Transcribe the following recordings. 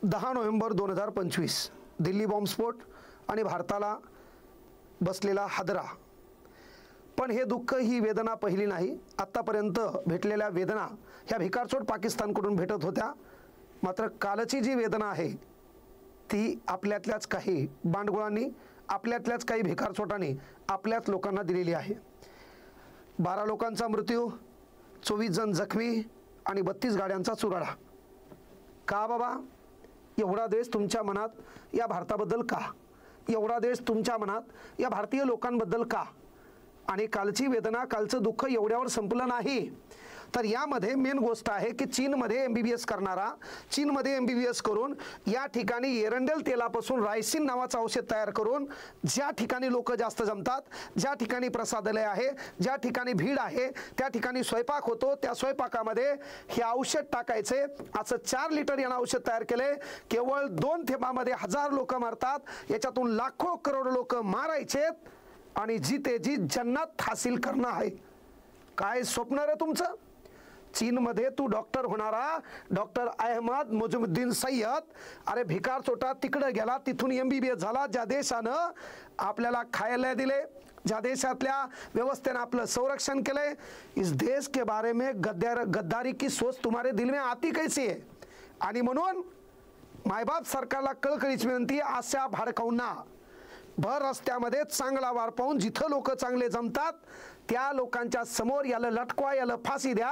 10 November 2025 Delhi बॉम्बस्फोट आणि भारताला बसलेला हादरा। पण हे दुःख ही वेदना पहिली नाही। आत्तापर्यंत भेटलेल्या वेदना ह्या भिकारचोट पाकिस्तानकडून भेटत होत्या, मात्र कालची जी वेदना आहे ती आपल्यातल्याच काही बांडगुळांनी, आपल्यातल्याच काही भिकारचोटांनी आपल्याच लोकांना दिलेली आहे। 12 लोकांचा मृत्यू, 24 जण जखमी आणि 32 गाड्यांचा चुराडा। का बाबा एवढा देश तुमच्या मनात या भारताबद्दल का? एवढा देश तुमच्या मनात या भारतीय लोकांबद्दल का? आणि कालची वेदना, कालचं दुःख एवढ्यावर संपलं नाही। तर यामध्ये मेन गोष्ट आहे की चीनमध्ये MBBS करणारा, चीनमध्ये MBBS करून या ठिकाणी एरंडेल तेलापासून रायसिन नावाचं औषध तयार करून ज्या ठिकाणी लोक जास्त जमतात, ज्या ठिकाणी प्रसादालय आहे, ज्या ठिकाणी भीड आहे, त्या ठिकाणी स्वयंपाक होतो, त्या स्वयंपाकामध्ये हे औषध टाकायचे। असं 4 लिटर यानं औषध तयार केले। केवळ 2 थेंबामध्ये 1000 लोक मरतात, याच्यातून लाखो करोड लोक मारायचेत आणि जितेजी जन्नत हासिल करणं आहे। काय स्वप्न रे तुमचं? चीनमध्ये तू डॉक्टर होणारा डॉक्टर अहमद मुजुमुद्दीन सय्यद, अरे भिकार चोटा तिकडे गेला, तिथून MBBS झाला। ज्या देशानं आपल्याला खायला दिले, ज्या देशातल्या व्यवस्थेने आपलं संरक्षण केले, इस देश के बारे में गद्दारी की सोच तुम्हारे दिल में आती कैसी है? आणि म्हणून मायबाप सरकारला कळकळीची विनंती, अशा भाडकाऊंना भर रस्त्यामध्ये चांगला वार पाहून जिथं लोक चांगले जमतात त्या लोकांच्या समोर याला लटकवा, याला फांसी द्या।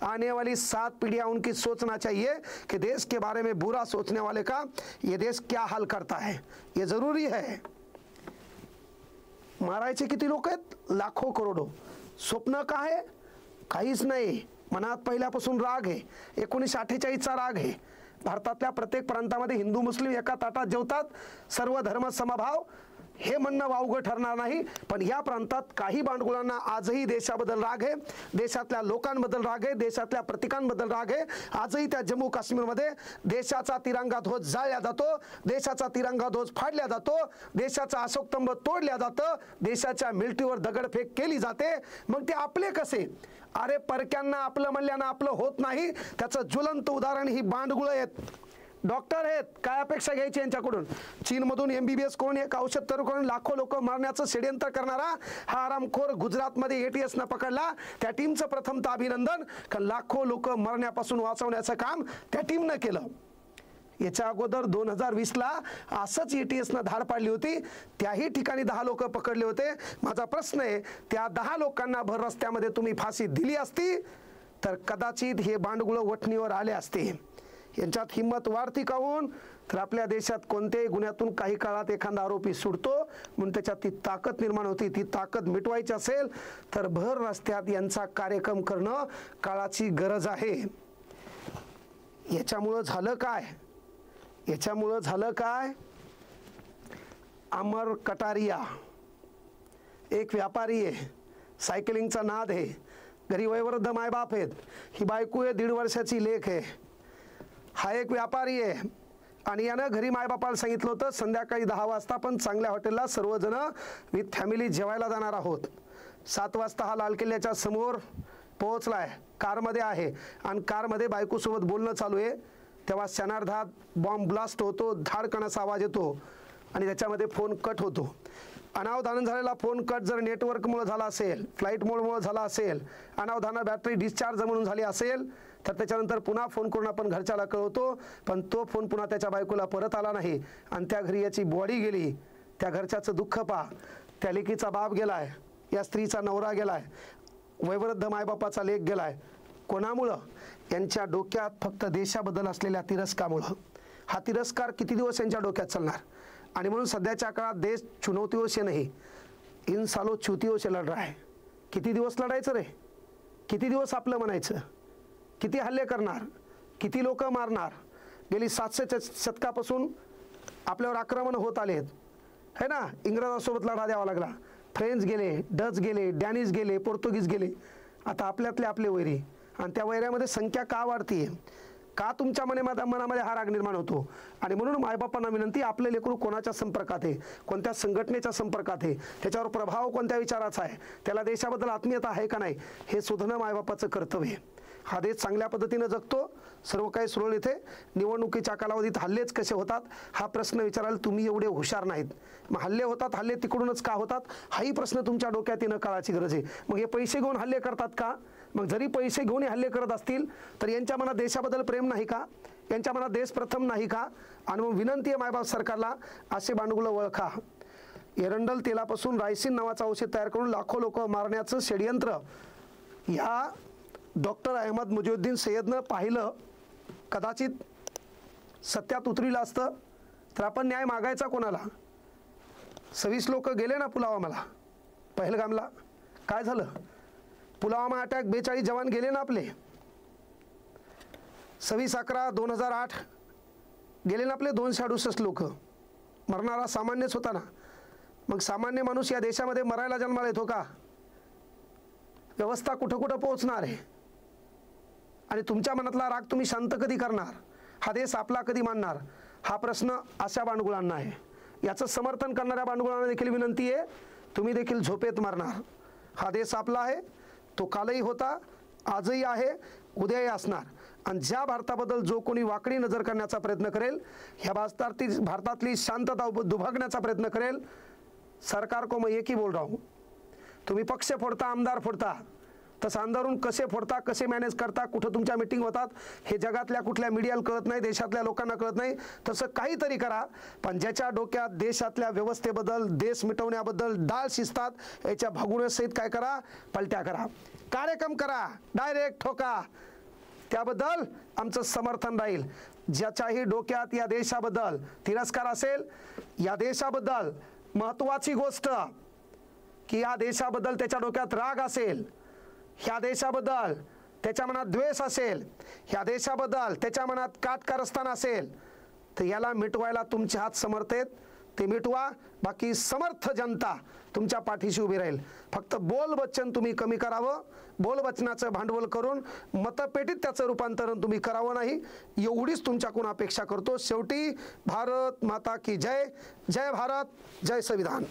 आने वाली 7 पीढ़ियां उनकी सोचना चाहिए कि देश के बारे में बुरा सोचने वाले का ये देश क्या हाल करता है। ये जरूरी है। मारायचे किती लोक आहेत? लाखो करोडो। स्वप्न काय आहे? काहीच नाही। मनात पहिल्यापासून राग आहे, 1948चा राग आहे। भारतातल्या प्रत्येक प्रांतामध्ये हिंदू मुस्लिम एका ताटात जेवतात, सर्व धर्म समभाव, हे म्हणणं वावगं ठरणार नाही। पण या प्रांतात काही बांडगुळांना आजही देशाबद्दल राग आहे, देशातल्या लोकांबद्दल राग आहे, देशातल्या प्रतीकांबद्दल राग आहे। आजही त्या जम्मू काश्मीरमध्ये देशाचा तिरंगा ध्वज जाळला जातो, देशाचा तिरंगा ध्वज फाडला जातो, देशाचा अशोकस्तंभ तोडला जातं, देशाच्या मिलिटरीवर दगडफेक केली जाते। मग ते आपले कसे? अरे परक्यांना आपलं म्हणल्यानं आपलं होत नाही। त्याचं ज्वलंत उदाहरण ही बांडगुळं आहेत, डॉक्टर आहेत। काय अपेक्षा घ्यायची यांच्याकडून? चीनमधून MBBS करून एक औषध तयार करून लाखो लोक मारण्याचं षड्यंत्र करणारा हा आरामखोर गुजरातमध्ये ATS न पकडला, त्या टीमचं प्रथमतः अभिनंदन, कारण लाखो लोक मरण्यापासून वाचवण्याचं काम त्या टीमनं केलं। याच्या अगोदर 2020ला असंच ATS न धाड पाडली होती, त्याही ठिकाणी 10 लोक पकडले होते। माझा प्रश्न आहे, त्या 10 लोकांना भर रस्त्यामध्ये तुम्ही फाशी दिली असती तर कदाचित हे बांडगुळं वठणीवर आले असते। यांच्यात हिंमत वाढती काहून? तर आपल्या देशात कोणत्याही गुन्ह्यातून काही काळात एखादा आरोपी सुटतो, म्हणून त्याच्यात ती ताकद निर्माण होती। ती ताकद मिटवायची असेल तर भर रस्त्यात यांचा कार्यक्रम करणं काळाची गरज आहे। याच्यामुळं झालं काय? याच्यामुळं झालं काय? अमर कटारिया एक व्यापारी आहे, सायकलिंगचा नाद आहे, घरी वयोवृद्ध मायबाप आहेत, ही बायको आहे, 1.5 वर्षाची लेक आहे। हा एक व्यापारी आहे आणि यानं घरी मायबापाला सांगितलं होतं संध्याकाळी 10 वाजता पण चांगल्या हॉटेलला सर्वजण विथ फॅमिली जेवायला जाणार आहोत। 7 वाजता हा लाल किल्ल्याच्या समोर पोहोचलाय, कारमध्ये आहे आणि कारमध्ये बायकोसोबत बोलणं चालू आहे। तेव्हा क्षणार्धात बॉम्ब ब्लास्ट होतो, धाडकन असा आवाज येतो आणि त्याच्यामध्ये फोन कट होतो। अनावधानाने झालेला फोन कट जर नेटवर्कमुळे झाला असेल, फ्लाईट मोडमुळे झाला असेल, अनावधानाने बॅटरी डिस्चार्ज म्हणून झाली असेल तर त्याच्यानंतर पुन्हा फोन करून आपण घरच्याला कळवतो, पण तो फोन पुन्हा त्याच्या बायकोला परत आला नाही आणि त्या घरी याची बॉडी गेली। त्या घरच्याचं दुःख पहा, त्या लेकीचा बाप गेलाय, या स्त्रीचा नवरा गेलाय, वयोवृद्ध मायबापाचा लेक गेलाय। कोणामुळं? यांच्या डोक्यात फक्त देशाबद्दल असलेल्या तिरस्कारामुळं। हा तिरस्कार किती दिवस यांच्या डोक्यात चालणार? आणि म्हणून सध्याच्या काळात देश चुनौतियों से नहीं, इन सालों चुतियों से लढ रहा है। किती दिवस लढायचं रे? किती दिवस आपलं म्हणायचं? किती हल्ले करणार? किती लोक मारणार? गेली 700 शतकापासून आपल्यावर आक्रमण होत आलेत, है ना? इंग्रजांसोबत लढा द्यावा लागला, फ्रेंच गेले, डच गेले, डॅनिश गेले, पोर्तुगीज गेले, आता आपल्यातले आपले वैरी। आणि त्या वैऱ्यामध्ये संख्या का वाढतीये? का तुमच्या मनामध्ये हा राग निर्माण होतो? आणि म्हणून मायबापांना विनंती, आपले लेकरू कोणाच्या संपर्कात आहे, कोणत्या संघटनेच्या संपर्कात आहे, त्याच्यावर प्रभाव कोणत्या विचाराचा आहे, त्याला देशाबद्दल आत्मीयता आहे का नाही, हे शोधणं मायबापाचं कर्तव्य आहे। हा देश चांगल्या पद्धतीने जगतो सर्व काही सुरळीत आहे. निवडणुकीच्या कालावधीत हल्लेच कसे होतात हा प्रश्न विचारायला तुम्ही एवढे हुशार नाहीत. मग हल्ले होतात, हल्ले तिकडूनच का होतात हाही प्रश्न तुमच्या डोक्यात येणं काळाची गरज आहे. मग हे पैसे घेऊन हल्ले करतात का? मग जरी पैसे घेऊन हल्ले करत असतील तर यांच्या मनात देशाबद्दल प्रेम नाही का? यांच्या मनात देश प्रथम नाही का? आणि मग विनंती आहे मायबाप सरकारला, असे बांडगुळं ओळखा. एरंडल तेलापासून रायसिन नावाचं औषध तयार करून लाखो लोक मारण्याचं षडयंत्र या डॉक्टर अहमद मुजिउद्दीन सय्यदनं पाहिलं. कदाचित सत्यात उतरलं असतं तर आपण न्याय मागायचा कोणाला? 26 लोक गेले ना पुलवामाला, पहलगामला. काय झालं? पुलवामा अटॅक 42 जवान गेले ना आपले. 26/11/2008 गेले ना आपले 268 लोक. मरणारा सामान्यच होता ना. मग सामान्य माणूस या देशामध्ये मरायला जन्माला येतो का? व्यवस्था कुठं कुठं पोहोचणार आहे? आणि तुमच्या मनातला राग तुम्ही शांत कधी करणार? हा देश आपला कधी मानणार? हा प्रश्न अशा बांडगुळांना आहे. याचं समर्थन करणाऱ्या बांडगुळांना देखील विनंती आहे, तुम्ही देखील झोपेत मारणार. हा देश आपला आहे, तो कालही होता, आजही आहे, उद्याही असणार. आणि ज्या भारताबद्दल जो कोणी वाकडी नजर करण्याचा प्रयत्न करेल, ह्या भारतातली शांतता दुभागण्याचा प्रयत्न करेल, सरकार को मैं एक ही बोल रहा हूँ, तुम्ही पक्ष फोडता, आमदार फोडता, तसं अंधारून कसे फोडता, कसे मॅनेज करता, कुठं तुमच्या मीटिंग होतात हे जगातल्या कुठल्या मीडियाला कळत नाही, देशातल्या लोकांना कळत नाही. तसं काहीतरी करा, पण ज्याच्या डोक्यात देशातल्या व्यवस्थेबद्दल, देश मिटवण्याबद्दल डाळ शिजतात याच्या भागुण्यासहित काय करा, पलट्या करा, कार्यक्रम करा, डायरेक्ट ठोका. त्याबद्दल आमचं समर्थन राहील. ज्याच्याही डोक्यात या देशाबद्दल तिरस्कार असेल, या देशाबद्दल महत्त्वाची गोष्ट की या देशाबद्दल त्याच्या डोक्यात राग असेल, ह्या देशाबद्दल त्याच्या मनात द्वेष असेल, ह्या देशाबद्दल त्याच्या मनात काटकारस्थान असेल, तर याला मिटवायला तुमचे हात समर्थ आहेत, ते मिटवा. बाकी समर्थ जनता तुमच्या पाठीशी उभी राहील. फक्त बोलबच्चन तुम्ही कमी करावं, बोलबच्चनाचं भांडवल करून मतपेटीत त्याचं रूपांतरण तुम्ही करावं नाही, एवढीच तुमच्याकडून अपेक्षा करतो. शेवटी भारत माता की जय. जय भारत, जय संविधान.